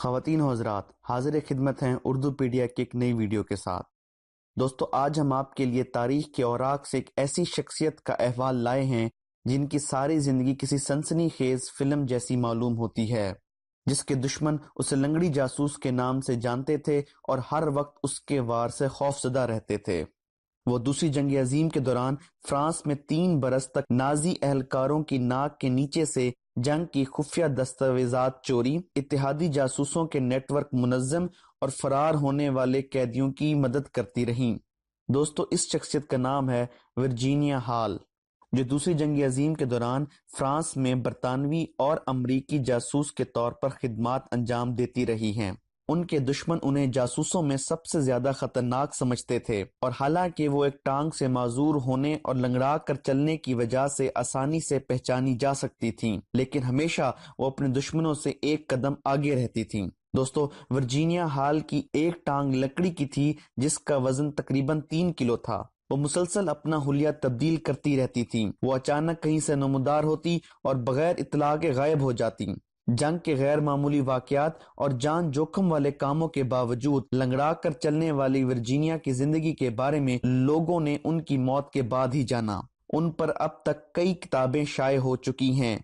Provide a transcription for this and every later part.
خواتین و حضرات، حاضر خدمت ہیں اردو پیڈیا کی ایک نئی ویڈیو کے ساتھ۔ دوستو، آج ہم آپ کے لیے تاریخ کے اوراق سے ایک ایسی شخصیت کا احوال لائے ہیں جن کی ساری زندگی کسی سنسنی خیز فلم جیسی معلوم ہوتی ہے، جس کے دشمن اسے لنگڑی جاسوس کے نام سے جانتے تھے اور ہر وقت اس کے وار سے خوفزدہ رہتے تھے۔ وہ دوسری جنگ عظیم کے دوران فرانس میں 3 برس تک نازی اہلکاروں کی ناک کے نیچے سے جنگ کی خفیہ دستاویزات چوری، اتحادی جاسوسوں کے نیٹ ورک منظم اور فرار ہونے والے قیدیوں کی مدد کرتی رہیں۔ دوستو، اس شخصیت کا نام ہے ورجینیا ہال، جو دوسری جنگ عظیم کے دوران فرانس میں برطانوی اور امریکی جاسوس کے طور پر خدمات انجام دیتی رہی ہیں۔ ان کے دشمن انہیں جاسوسوں میں سب سے زیادہ خطرناک سمجھتے تھے، اور حالانکہ وہ ایک ٹانگ سے معذور ہونے اور لنگڑا کر چلنے کی وجہ سے آسانی سے پہچانی جا سکتی تھیں، لیکن ہمیشہ وہ اپنے دشمنوں سے ایک قدم آگے رہتی تھیں۔ دوستو، ورجینیا ہال کی ایک ٹانگ لکڑی کی تھی جس کا وزن تقریباً 3 کلو تھا۔ وہ مسلسل اپنا حلیہ تبدیل کرتی رہتی تھیں۔ وہ اچانک کہیں سے نمودار ہوتی اور بغیر اطلاع کے غائب ہو جاتی۔ جنگ کے غیر معمولی واقعات اور جان جوخم والے کاموں کے باوجود لنگڑا کر چلنے والی ورجینیا کی زندگی کے بارے میں لوگوں نے ان کی موت کے بعد ہی جانا۔ ان پر اب تک کئی کتابیں شائع ہو چکی ہیں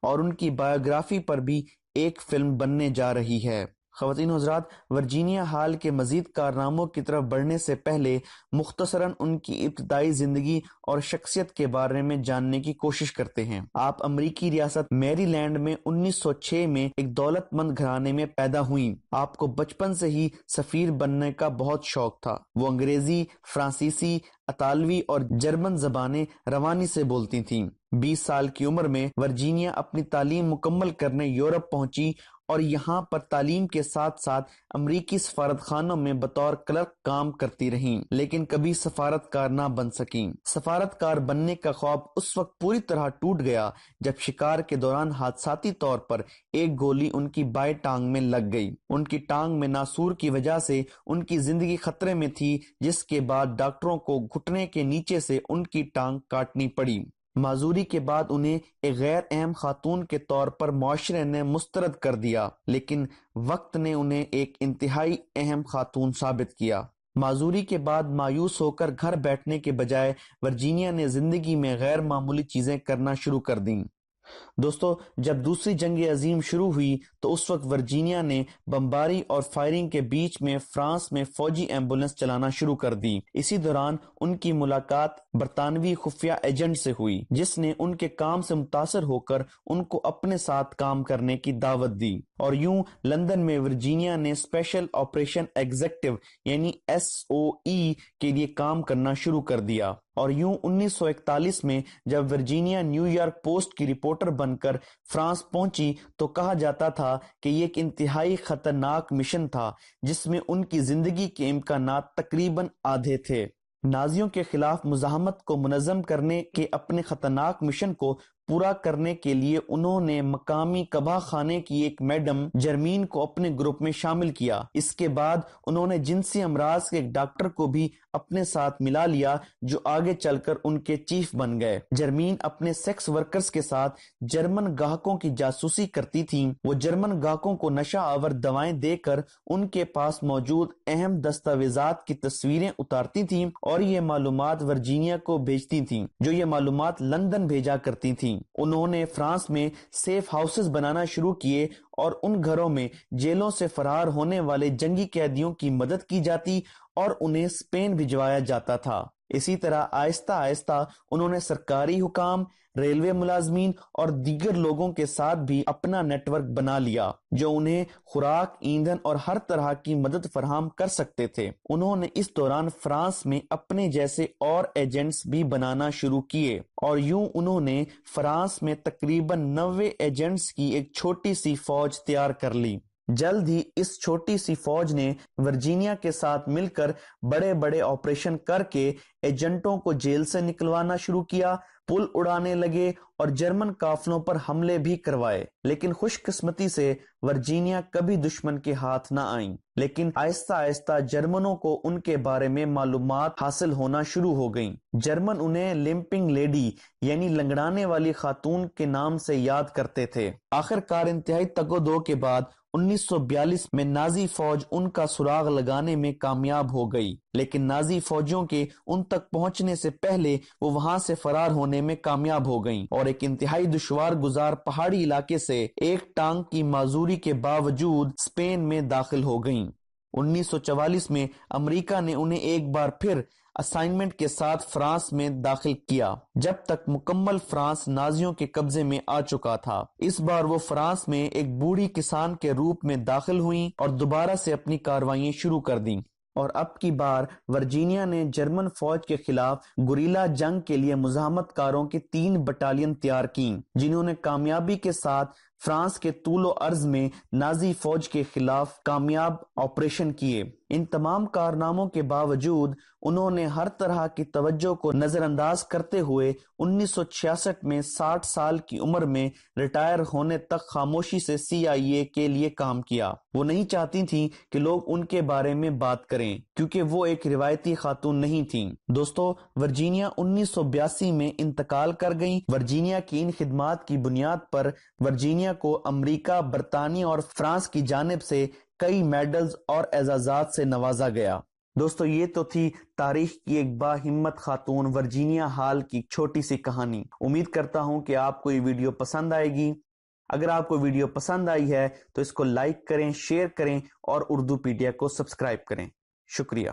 اور ان کی بایوگرافی پر بھی ایک فلم بننے جا رہی ہے۔ خواتین و حضرات، ورجینیا ہال کے مزید کارناموں کی طرف بڑھنے سے پہلے مختصراً ان کی ابتدائی زندگی اور شخصیت کے بارے میں جاننے کی کوشش کرتے ہیں۔ آپ امریکی ریاست میری لینڈ میں 1906 میں ایک دولت مند گھرانے میں پیدا ہوئیں۔ آپ کو بچپن سے ہی سفیر بننے کا بہت شوق تھا۔ وہ انگریزی، فرانسیسی، اطالوی اور جرمن زبانیں روانی سے بولتی تھیں۔ 20 سال کی عمر میں ورجینیا اپنی تعلیم مکمل کرنے یورپ پہنچی اور یہاں پر تعلیم کے ساتھ ساتھ امریکی سفارت خانوں میں بطور کلرک کام کرتی رہیں، لیکن کبھی سفارت کار نہ بن سکیں۔ سفارت کار بننے کا خواب اس وقت پوری طرح ٹوٹ گیا جب شکار کے دوران حادثاتی طور پر ایک گولی ان کی بائیں ٹانگ میں لگ گئی۔ ان کی ٹانگ میں ناسور کی وجہ سے ان کی زندگی خطرے میں تھی، جس کے بعد ڈاکٹروں کو گھٹنے کے نیچے سے ان کی ٹانگ کاٹنی پڑی۔ معذوری کے بعد انہیں ایک غیر اہم خاتون کے طور پر معاشرے نے مسترد کر دیا، لیکن وقت نے انہیں ایک انتہائی اہم خاتون ثابت کیا۔ معذوری کے بعد مایوس ہو کر گھر بیٹھنے کے بجائے ورجینیا نے زندگی میں غیر معمولی چیزیں کرنا شروع کر دیں۔ دوستو، جب دوسری جنگ عظیم شروع ہوئی تو اس وقت ورجینیا نے بمباری اور فائرنگ کے بیچ میں فرانس میں فوجی ایمبولینس چلانا شروع کر دی۔ اسی دوران ان کی ملاقات برطانوی خفیہ ایجنٹ سے ہوئی، جس نے ان کے کام سے متاثر ہو کر ان کو اپنے ساتھ کام کرنے کی دعوت دی، اور یوں لندن میں ورجینیا نے اسپیشل آپریشن ایگزیکٹو یعنی SOE کے لیے کام کرنا شروع کر دیا۔ اور یوں 1941 میں جب ورجینیا نیو یارک پوسٹ کی رپورٹر بن کر فرانس پہنچی تو کہا جاتا تھا کہ یہ ایک انتہائی خطرناک مشن تھا جس میں ان کی زندگی کے امکانات تقریباً آدھے تھے۔ نازیوں کے خلاف مزاحمت کو منظم کرنے کے اپنے خطرناک مشن کو پورا کرنے کے لیے انہوں نے مقامی کباہ خانے کی ایک میڈم جرمین کو اپنے گروپ میں شامل کیا۔ اس کے بعد انہوں نے جنسی امراض کے ایک ڈاکٹر کو بھی اپنے ساتھ ملا لیا جو آگے چل کر ان کے چیف بن گئے۔ جرمین اپنے سیکس ورکرز کے ساتھ جرمن گاہکوں کی جاسوسی کرتی تھیں۔ وہ جرمن گاہکوں کو نشہ آور دوائیں دے کر ان کے پاس موجود اہم دستاویزات کی تصویریں اتارتی تھیں اور یہ معلومات ورجینیا کو بھیجتی تھیں، جو یہ معلومات لندن بھیجا کرتی تھیں۔ انہوں نے فرانس میں سیف ہاؤسز بنانا شروع کیے اور ان گھروں میں جیلوں سے فرار ہونے والے جنگی قیدیوں کی مدد کی جاتی اور انہیں اسپین بھجوایا جاتا تھا۔ اسی طرح آہستہ آہستہ انہوں نے سرکاری حکام، ریلوے ملازمین اور دیگر لوگوں کے ساتھ بھی اپنا نیٹ ورک بنا لیا جو انہیں خوراک، ایندھن اور ہر طرح کی مدد فراہم کر سکتے تھے۔ انہوں نے اس دوران فرانس میں اپنے جیسے اور ایجنٹس بھی بنانا شروع کیے اور یوں انہوں نے فرانس میں تقریباً 90 ایجنٹس کی ایک چھوٹی سی فوج تیار کر لی۔ جلد ہی اس چھوٹی سی فوج نے ورجینیا کے ساتھ مل کر بڑے بڑے آپریشن کر کے ایجنٹوں کو جیل سے نکلوانا شروع کیا، پل اڑانے لگے اور جرمن قافلوں پر حملے بھی کروائے۔ لیکن خوش قسمتی سے ورجینیا کبھی دشمن کے ہاتھ نہ آئیں، لیکن آہستہ آہستہ جرمنوں کو ان کے بارے میں معلومات حاصل ہونا شروع ہو گئیں۔ جرمن انہیں لمپنگ لیڈی یعنی لنگڑانے والی خاتون کے نام سے یاد کرتے تھے۔ آخر کار انتہائی تگ و دو کے بعد 1942 میں نازی فوج ان کا سراغ لگانے میں کامیاب ہو گئی، لیکن نازی فوجیوں کے ان تک پہنچنے سے پہلے وہ وہاں سے فرار ہونے میں کامیاب ہو گئیں اور ایک انتہائی دشوار گزار پہاڑی علاقے سے ایک ٹانک کی معذوری کے باوجود اسپین میں داخل ہو گئیں۔ 1944 میں امریکہ نے انہیں ایک بار پھر اسائنمنٹ کے ساتھ فرانس میں داخل کیا، جب تک مکمل فرانس نازیوں کے قبضے میں آ چکا تھا۔ اس بار وہ فرانس میں ایک بوڑھی کسان کے روپ میں داخل ہوئیں اور دوبارہ سے اپنی کارروائیاں شروع کر دیں، اور اب کی بار ورجینیا نے جرمن فوج کے خلاف گوریلا جنگ کے لیے مزاحمت کاروں کی 3 بٹالین تیار کیں، جنہوں نے کامیابی کے ساتھ فرانس کے طول و عرض میں نازی فوج کے خلاف کامیاب آپریشن کیے۔ ان تمام کارناموں کے باوجود انہوں نے ہر طرح کی توجہ کو نظر انداز کرتے ہوئے 1966 میں 60 سال کی عمر میں ریٹائر ہونے تک خاموشی سے CIA کے لیے کام کیا۔ وہ نہیں چاہتی تھیں کہ لوگ ان کے بارے میں بات کریں، کیونکہ وہ ایک روایتی خاتون نہیں تھیں۔ دوستو، ورجینیا 1982 میں انتقال کر گئیں۔ ورجینیا کی ان خدمات کی بنیاد پر ورجینیا کو امریکہ، برطانیہ اور فرانس کی جانب سے کئی میڈلز اور اعزازات سے نوازا گیا۔ دوستو، یہ تو تھی تاریخ کی ایک باہمت خاتون ورجینیا ہال کی چھوٹی سی کہانی۔ امید کرتا ہوں کہ آپ کو یہ ویڈیو پسند آئے گی۔ اگر آپ کو ویڈیو پسند آئی ہے تو اس کو لائک کریں، شیئر کریں اور اردو پیڈیا کو سبسکرائب کریں۔ شکریہ۔